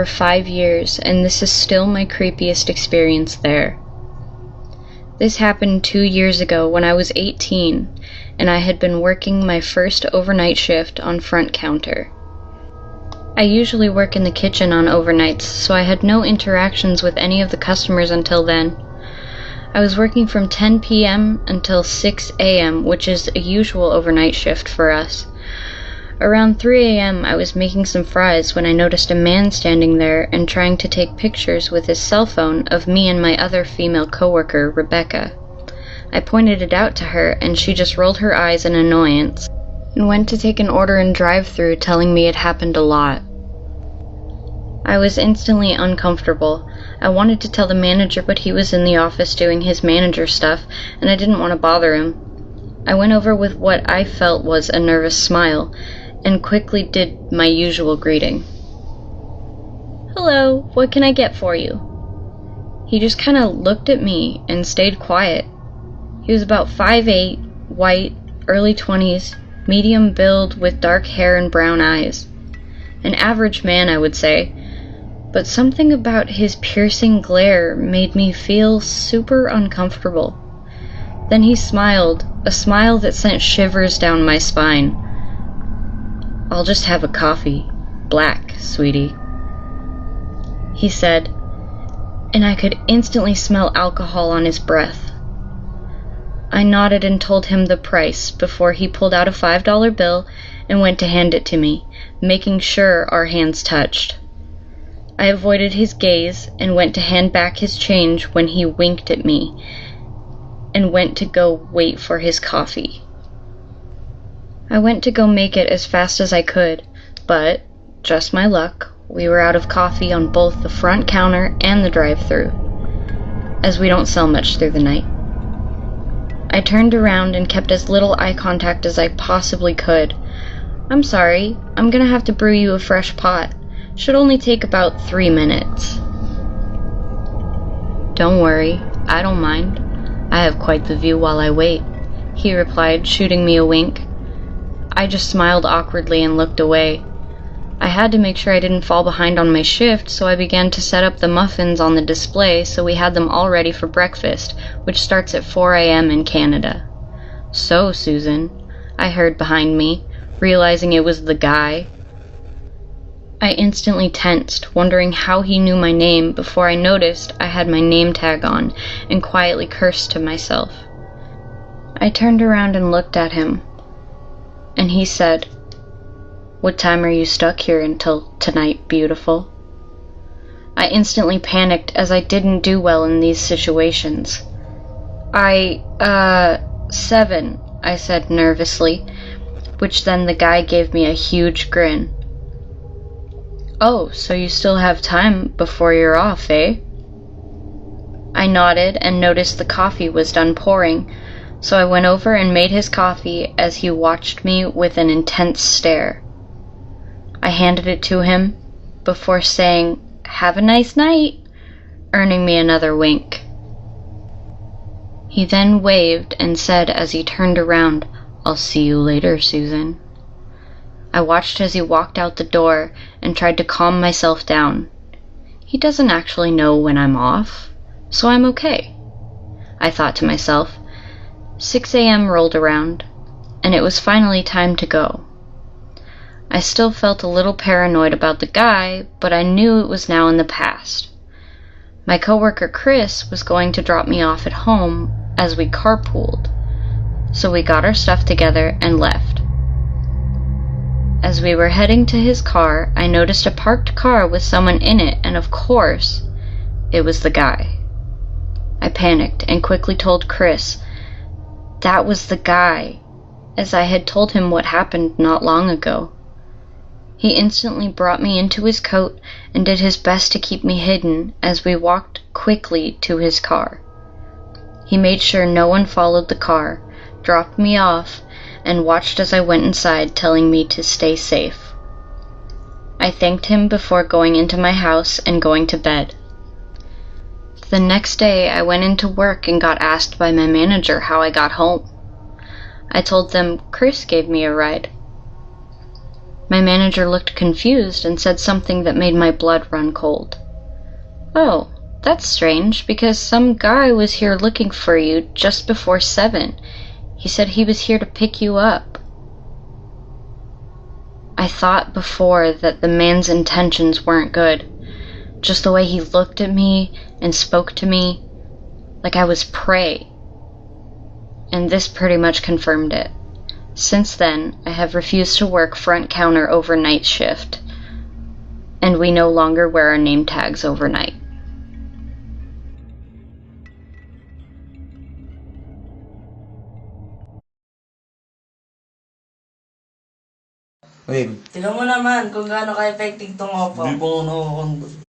for 5 years, and this is still my creepiest experience there. This happened 2 years ago when I was 18, and I had been working my first overnight shift on front counter. I usually work in the kitchen on overnights, so I had no interactions with any of the customers until then. I was working from 10 p.m. until 6 a.m., which is a usual overnight shift for us. Around 3 a.m. I was making some fries when I noticed a man standing there and trying to take pictures with his cell phone of me and my other female coworker, Rebecca. I pointed it out to her, and she just rolled her eyes in annoyance and went to take an order in drive-thru, telling me it happened a lot. I was instantly uncomfortable. I wanted to tell the manager, but he was in the office doing his manager stuff, and I didn't want to bother him. I went over with what I felt was a nervous smile, and quickly did my usual greeting. "Hello, what can I get for you?" He just kinda looked at me and stayed quiet. He was about 5'8", white, early 20s, medium build with dark hair and brown eyes. An average man, I would say, but something about his piercing glare made me feel super uncomfortable. Then he smiled, a smile that sent shivers down my spine. "I'll just have a coffee. Black, sweetie," he said, and I could instantly smell alcohol on his breath. I nodded and told him the price before he pulled out a $5 bill and went to hand it to me, making sure our hands touched. I avoided his gaze and went to hand back his change when he winked at me and went to go wait for his coffee. I went to go make it as fast as I could, but, just my luck, we were out of coffee on both the front counter and the drive-thru, as we don't sell much through the night. I turned around and kept as little eye contact as I possibly could. "I'm sorry, I'm gonna have to brew you a fresh pot. Should only take about 3 minutes." "Don't worry, I don't mind. I have quite the view while I wait," he replied, shooting me a wink. I just smiled awkwardly and looked away. I had to make sure I didn't fall behind on my shift, so I began to set up the muffins on the display so we had them all ready for breakfast, which starts at 4 a.m. in Canada. "So, Susan," I heard behind me, realizing it was the guy. I instantly tensed, wondering how he knew my name before I noticed I had my name tag on and quietly cursed to myself. I turned around and looked at him, and he said, "What time are you stuck here until tonight, beautiful?" I instantly panicked, as I didn't do well in these situations. 7, I said nervously, which then the guy gave me a huge grin. "Oh, so you still have time before you're off, eh?" I nodded and noticed the coffee was done pouring, so I went over and made his coffee as he watched me with an intense stare. I handed it to him before saying, "Have a nice night," earning me another wink. He then waved and said as he turned around, "I'll see you later, Susan." I watched as he walked out the door and tried to calm myself down. He doesn't actually know when I'm off, so I'm okay, I thought to myself. 6 a.m. rolled around, and it was finally time to go. I still felt a little paranoid about the guy, but I knew it was now in the past. My coworker Chris was going to drop me off at home as we carpooled, so we got our stuff together and left. As we were heading to his car, I noticed a parked car with someone in it, and of course, it was the guy. I panicked and quickly told Chris that was the guy, as I had told him what happened not long ago. He instantly brought me into his coat and did his best to keep me hidden as we walked quickly to his car. He made sure no one followed the car, dropped me off, and watched as I went inside, telling me to stay safe. I thanked him before going into my house and going to bed. The next day, I went into work and got asked by my manager how I got home. I told them Chris gave me a ride. My manager looked confused and said something that made my blood run cold. "Oh, that's strange, because some guy was here looking for you just before 7. He said he was here to pick you up." I thought before that the man's intentions weren't good. Just the way he looked at me and spoke to me, like I was prey. And this pretty much confirmed it. Since then, I have refused to work front counter overnight shift, and we no longer wear our name tags overnight. Wait, Tignan mo naman kung gaano ka-effective tong opo. hindi pa nga nakakanda.